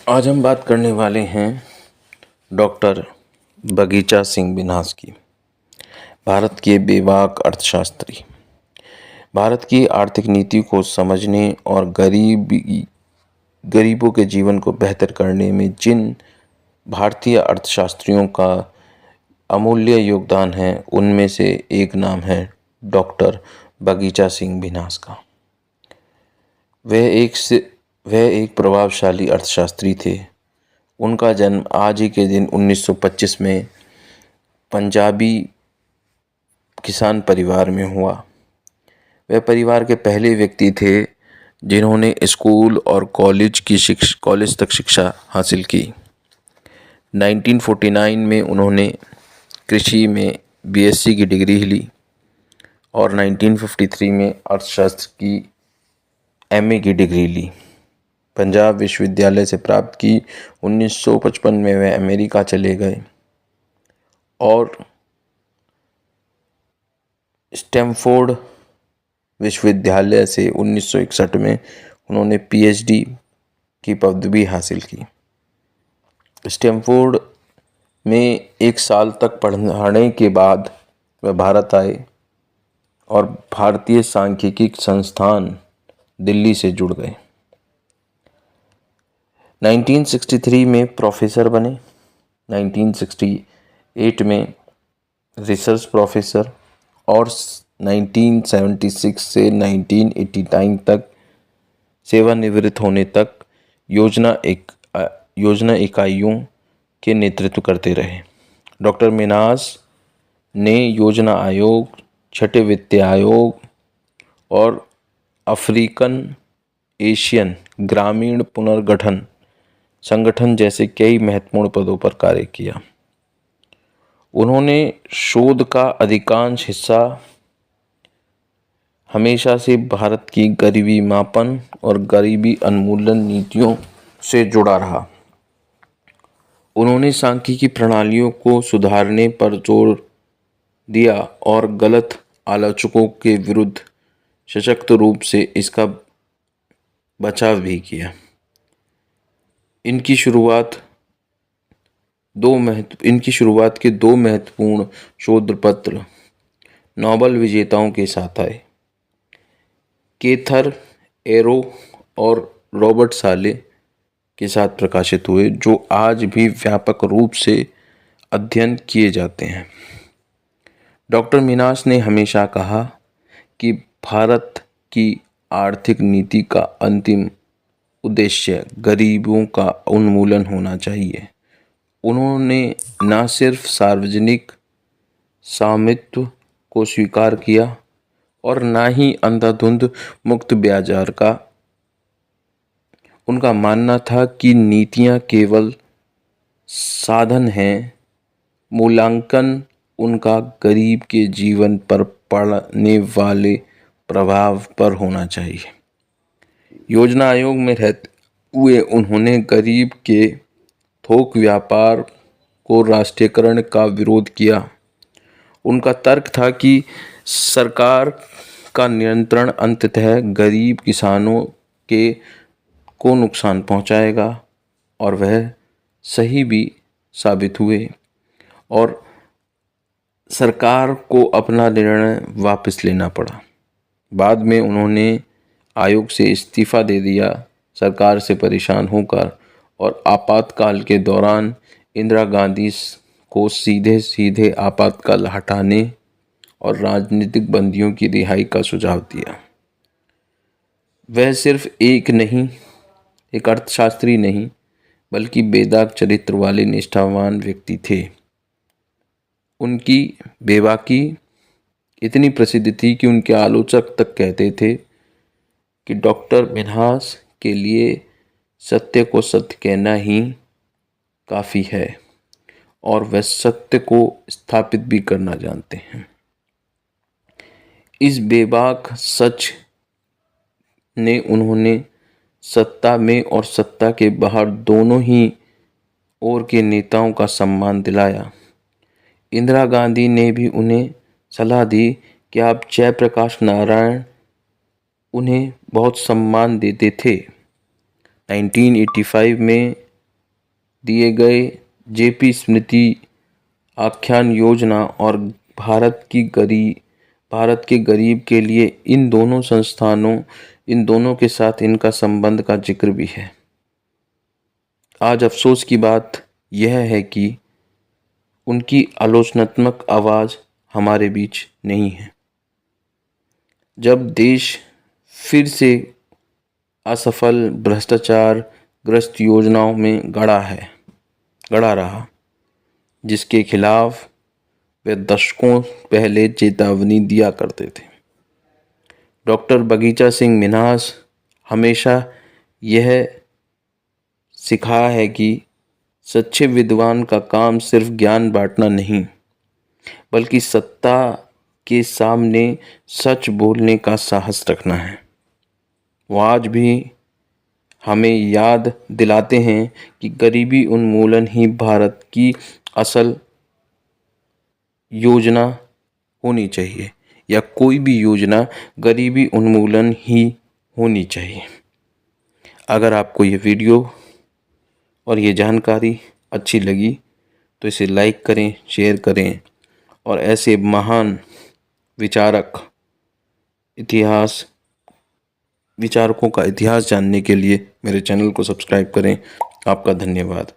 आज हम बात करने वाले हैं डॉक्टर बगीचा सिंह मिन्हास की। भारत के बेबाक अर्थशास्त्री। भारत की आर्थिक नीति को समझने और गरीबों के जीवन को बेहतर करने में जिन भारतीय अर्थशास्त्रियों का अमूल्य योगदान है, उनमें से एक नाम है डॉक्टर बगीचा सिंह मिन्हास का। वह एक प्रभावशाली अर्थशास्त्री थे। उनका जन्म आज ही के दिन 1925 में पंजाबी किसान परिवार में हुआ। वह परिवार के पहले व्यक्ति थे जिन्होंने स्कूल और कॉलेज तक शिक्षा हासिल की। 1949 में उन्होंने कृषि में बीएससी की डिग्री ली और 1953 में अर्थशास्त्र की एमए की डिग्री ली। पंजाब विश्वविद्यालय से प्राप्त की। 1955 में वह अमेरिका चले गए और स्टैमफोर्ड विश्वविद्यालय से 1961 में उन्होंने पीएचडी की पदवी हासिल की। स्टैमफोर्ड में 1 साल तक पढ़ने के बाद वह भारत आए और भारतीय सांख्यिकी संस्थान दिल्ली से जुड़ गए। 1963 में प्रोफेसर बने। 1968 में रिसर्च प्रोफेसर और 1976 से 1989 तक सेवानिवृत्त होने तक योजना इकाइयों के नेतृत्व करते रहे। डॉक्टर मिन्हास ने योजना आयोग, छठे वित्त आयोग और अफ्रीकन एशियन ग्रामीण पुनर्गठन संगठन जैसे कई महत्वपूर्ण पदों पर कार्य किया। उन्होंने शोध का अधिकांश हिस्सा हमेशा से भारत की गरीबी मापन और गरीबी उन्मूलन नीतियों से जुड़ा रहा। उन्होंने सांख्यिकी प्रणालियों को सुधारने पर जोर दिया और गलत आलोचकों के विरुद्ध सशक्त रूप से इसका बचाव भी किया। इनकी शुरुआत के 2 महत्वपूर्ण शोध पत्र नोबेल विजेताओं के साथ आए। केथर एरो और रॉबर्ट साले के साथ प्रकाशित हुए, जो आज भी व्यापक रूप से अध्ययन किए जाते हैं। डॉक्टर मिन्हास ने हमेशा कहा कि भारत की आर्थिक नीति का अंतिम उद्देश्य गरीबों का उन्मूलन होना चाहिए। उन्होंने न सिर्फ सार्वजनिक स्वामित्व को स्वीकार किया और न ही अंधाधुंध मुक्त बाजार का। उनका मानना था कि नीतियां केवल साधन हैं, मूल्यांकन उनका गरीब के जीवन पर पड़ने वाले प्रभाव पर होना चाहिए। योजना आयोग में रहते हुए उन्होंने गरीब के थोक व्यापार को राष्ट्रीयकरण का विरोध किया। उनका तर्क था कि सरकार का नियंत्रण अंततः गरीब किसानों को नुकसान पहुंचाएगा, और वह सही भी साबित हुए और सरकार को अपना निर्णय वापस लेना पड़ा। बाद में उन्होंने आयोग से इस्तीफा दे दिया, सरकार से परेशान होकर, और आपातकाल के दौरान इंदिरा गांधी को सीधे आपातकाल हटाने और राजनीतिक बंदियों की रिहाई का सुझाव दिया। वह सिर्फ एक अर्थशास्त्री नहीं, बल्कि बेदाग चरित्र वाले निष्ठावान व्यक्ति थे। उनकी बेबाकी इतनी प्रसिद्ध थी कि उनके आलोचक तक कहते थे कि डॉक्टर मिन्हास के लिए सत्य को सत्य कहना ही काफ़ी है, और वह सत्य को स्थापित भी करना जानते हैं। इस बेबाक सच ने उन्होंने सत्ता में और सत्ता के बाहर दोनों ही ओर के नेताओं का सम्मान दिलाया। इंदिरा गांधी ने भी उन्हें सलाह दी कि आप जयप्रकाश नारायण उन्हें बहुत सम्मान देते थे। 1985 में दिए गए जेपी स्मृति आख्यान योजना और भारत के गरीब के लिए इन दोनों के साथ इनका संबंध का जिक्र भी है। आज अफसोस की बात यह है कि उनकी आलोचनात्मक आवाज़ हमारे बीच नहीं है। जब देश फिर से असफल भ्रष्टाचार ग्रस्त योजनाओं में गड़ा रहा, जिसके खिलाफ वे दशकों पहले चेतावनी दिया करते थे। डॉक्टर बगीचा सिंह मिन्हास हमेशा यह सिखाया है कि सच्चे विद्वान का काम सिर्फ ज्ञान बांटना नहीं, बल्कि सत्ता के सामने सच बोलने का साहस रखना है। वो आज भी हमें याद दिलाते हैं कि गरीबी उन्मूलन ही भारत की असल योजना होनी चाहिए, या कोई भी योजना गरीबी उन्मूलन ही होनी चाहिए। अगर आपको ये वीडियो और ये जानकारी अच्छी लगी तो इसे लाइक करें, शेयर करें और ऐसे महान विचारकों का इतिहास जानने के लिए मेरे चैनल को सब्सक्राइब करें। आपका धन्यवाद।